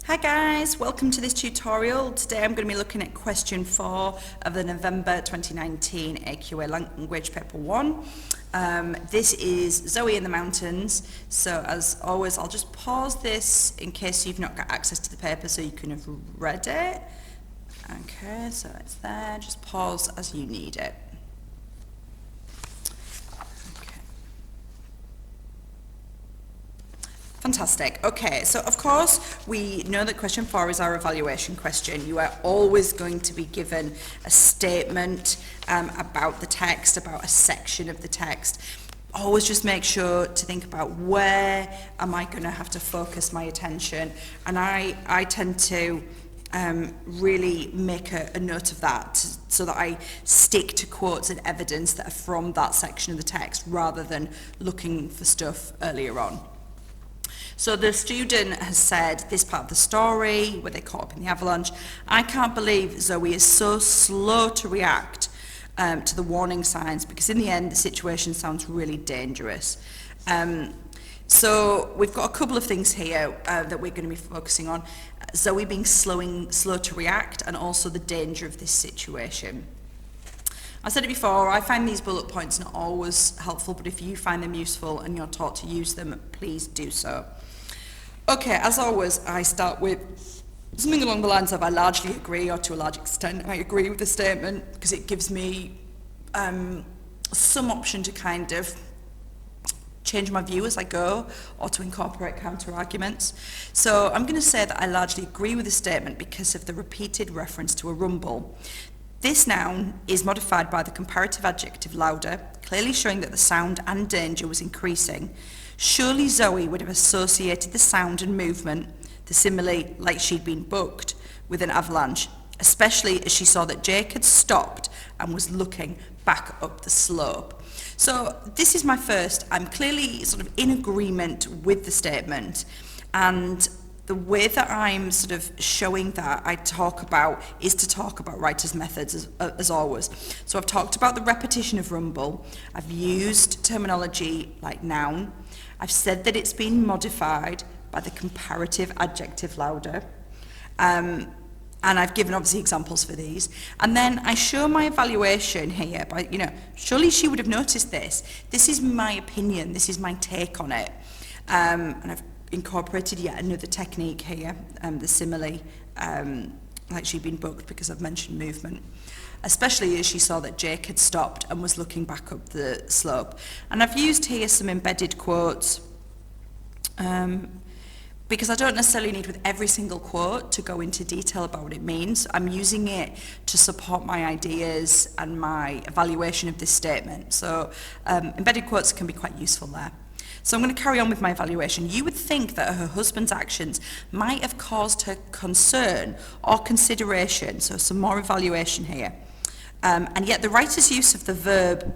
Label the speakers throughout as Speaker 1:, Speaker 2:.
Speaker 1: Hi guys, welcome to this tutorial. Today I'm going to be looking at question 4 of the November 2019 AQA Language Paper 1. This is Zoe in the Mountains, so as always I'll just pause this in case you've not got access to the paper so you can have read it. Okay, so it's there, just pause as you need it. Fantastic. Okay, so of course we know that question 4 is our evaluation question. You are always going to be given a statement about the text, about a section of the text. Always just make sure to think about where am I going to have to focus my attention, and I tend to really make a note of that so that I stick to quotes and evidence that are from that section of the text rather than looking for stuff earlier on. So the student has said this part of the story where they caught up in the avalanche. I can't believe Zoe is so slow to react to the warning signs, because in the end the situation sounds really dangerous. So we've got a couple of things here that we're going to be focusing on. Zoe being slow to react, and also the danger of this situation. I said it before, I find these bullet points not always helpful, but if you find them useful and you're taught to use them, please do so. Okay, as always, I start with something along the lines of I largely agree, or to a large extent I agree with the statement, because it gives me some option to kind of change my view as I go, or to incorporate counter-arguments. So I'm going to say that I largely agree with the statement because of the repeated reference to a rumble. This noun is modified by the comparative adjective louder, clearly showing that the sound and danger was increasing. Surely Zoe would have associated the sound and movement, the simile like she'd been booked, with an avalanche, especially as she saw that Jake had stopped and was looking back up the slope. So this is my first, I'm clearly sort of in agreement with the statement, and the way that I'm sort of showing that I talk about is to talk about writer's methods as always. So I've talked about the repetition of rumble, I've used terminology like noun, I've said that it's been modified by the comparative adjective louder, and I've given obviously examples for these, and then I show my evaluation here by, surely she would have noticed this. This is my opinion, this is my take on it, and I've incorporated yet another technique here, the simile, like she'd been booked, because I've mentioned movement, especially as she saw that Jake had stopped and was looking back up the slope. And I've used here some embedded quotes, because I don't necessarily need with every single quote to go into detail about what it means. I'm using it to support my ideas and my evaluation of this statement. So embedded quotes can be quite useful there. So I'm going to carry on with my evaluation. You would think that her husband's actions might have caused her concern or consideration, so some more evaluation here. And yet the writer's use of the verb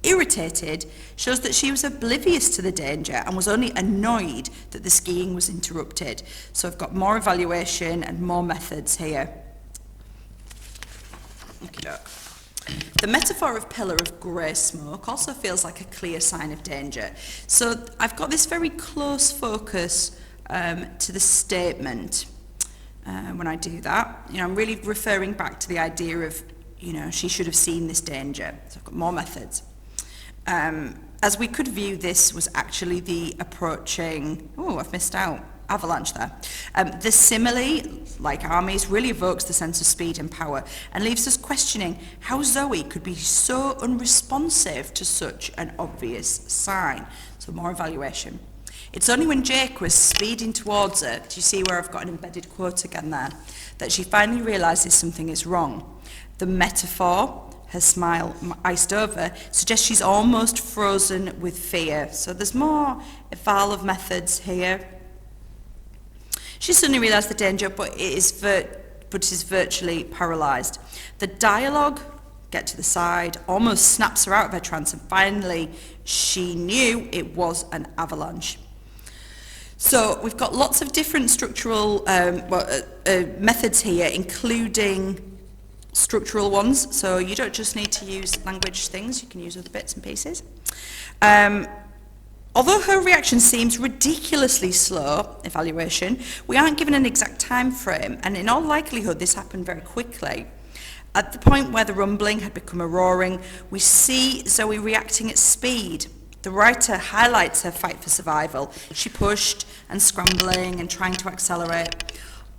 Speaker 1: irritated shows that she was oblivious to the danger and was only annoyed that the skiing was interrupted. So I've got more evaluation and more methods here. Okey-doke. The metaphor of pillar of grey smoke also feels like a clear sign of danger. So I've got this very close focus to the statement when I do that. I'm really referring back to the idea of, she should have seen this danger. So I've got more methods. As we could view, this was actually the approaching, I've missed out, avalanche there. The simile, like armies, really evokes the sense of speed and power and leaves us questioning how Zoe could be so unresponsive to such an obvious sign. So more evaluation. It's only when Jake was speeding towards her, do you see where I've got an embedded quote again there, that she finally realises something is wrong. The metaphor, her smile iced over, suggests she's almost frozen with fear. So there's more eval of methods here. She suddenly realised the danger, but is virtually paralysed. The dialogue, get to the side, almost snaps her out of her trance, and finally she knew it was an avalanche. So we've got lots of different structural methods here, including structural ones. So you don't just need to use language things, you can use other bits and pieces. Although her reaction seems ridiculously slow, evaluation, we aren't given an exact time frame, and in all likelihood this happened very quickly. At the point where the rumbling had become a roaring, we see Zoe reacting at speed. The writer highlights her fight for survival. She pushed and scrambling and trying to accelerate.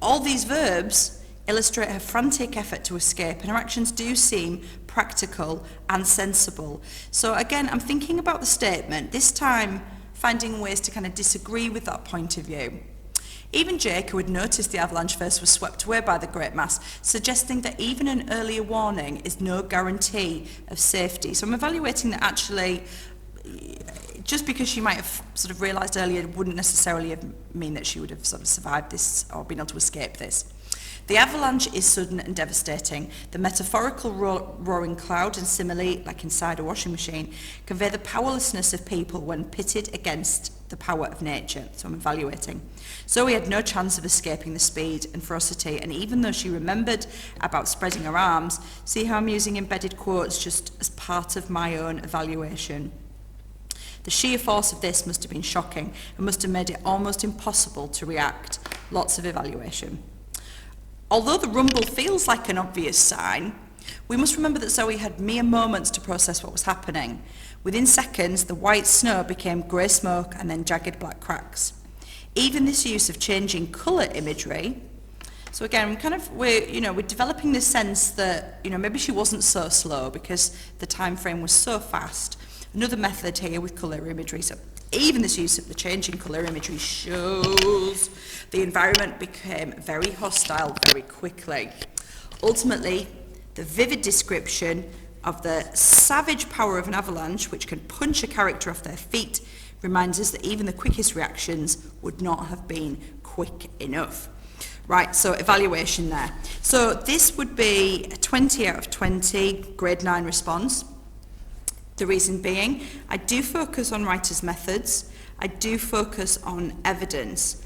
Speaker 1: All these verbs illustrate her frantic effort to escape, and her actions do seem practical and sensible. So again, I'm thinking about the statement, this time finding ways to kind of disagree with that point of view. Even Jake, who had noticed the avalanche first, was swept away by the great mass, suggesting that even an earlier warning is no guarantee of safety. So I'm evaluating that actually, just because she might have sort of realised earlier, wouldn't necessarily mean that she would have sort of survived this or been able to escape this. The avalanche is sudden and devastating. The metaphorical roaring cloud and simile, like inside a washing machine, convey the powerlessness of people when pitted against the power of nature. So I'm evaluating. Zoe had no chance of escaping the speed and ferocity, and even though she remembered about spreading her arms, see how I'm using embedded quotes just as part of my own evaluation. The sheer force of this must have been shocking and must have made it almost impossible to react. Lots of evaluation. Although the rumble feels like an obvious sign, we must remember that Zoe had mere moments to process what was happening. Within seconds, the white snow became grey smoke and then jagged black cracks. Even this use of changing colour imagery, so again, we're developing this sense that, maybe she wasn't so slow because the time frame was so fast. Another method here with colour imagery, so even this use of the changing colour imagery shows the environment became very hostile very quickly. Ultimately, the vivid description of the savage power of an avalanche, which can punch a character off their feet, reminds us that even the quickest reactions would not have been quick enough. Right, so evaluation there. So this would be a 20 out of 20, grade 9 response. The reason being, I do focus on writer's methods, I do focus on evidence.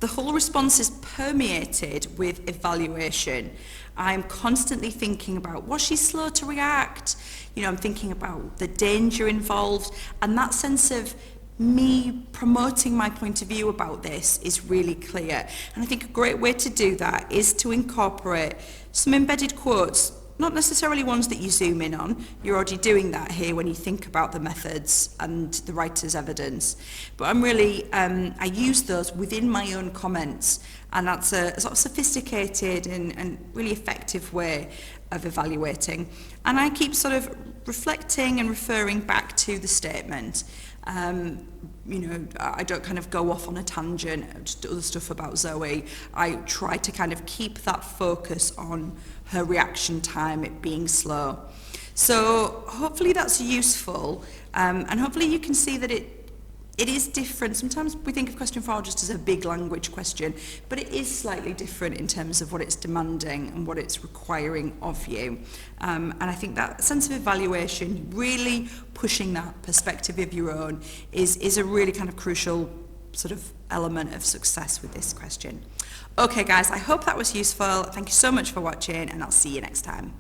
Speaker 1: The whole response is permeated with evaluation. I'm constantly thinking about, was she slow to react? I'm thinking about the danger involved, and that sense of me promoting my point of view about this is really clear. And I think a great way to do that is to incorporate some embedded quotes. Not necessarily ones that you zoom in on. You're already doing that here when you think about the methods and the writer's evidence. But I use those within my own comments, and that's a sort of sophisticated and really effective way of evaluating. And I keep sort of reflecting and referring back to the statement. I don't kind of go off on a tangent, just other stuff about Zoe. I try to kind of keep that focus on her reaction time, it being slow. So hopefully that's useful, and hopefully you can see that it is different. Sometimes we think of question 4 just as a big language question, but it is slightly different in terms of what it's demanding and what it's requiring of you. And I think that sense of evaluation, really pushing that perspective of your own, is a really kind of crucial sort of element of success with this question. Okay guys, I hope that was useful. Thank you so much for watching, and I'll see you next time.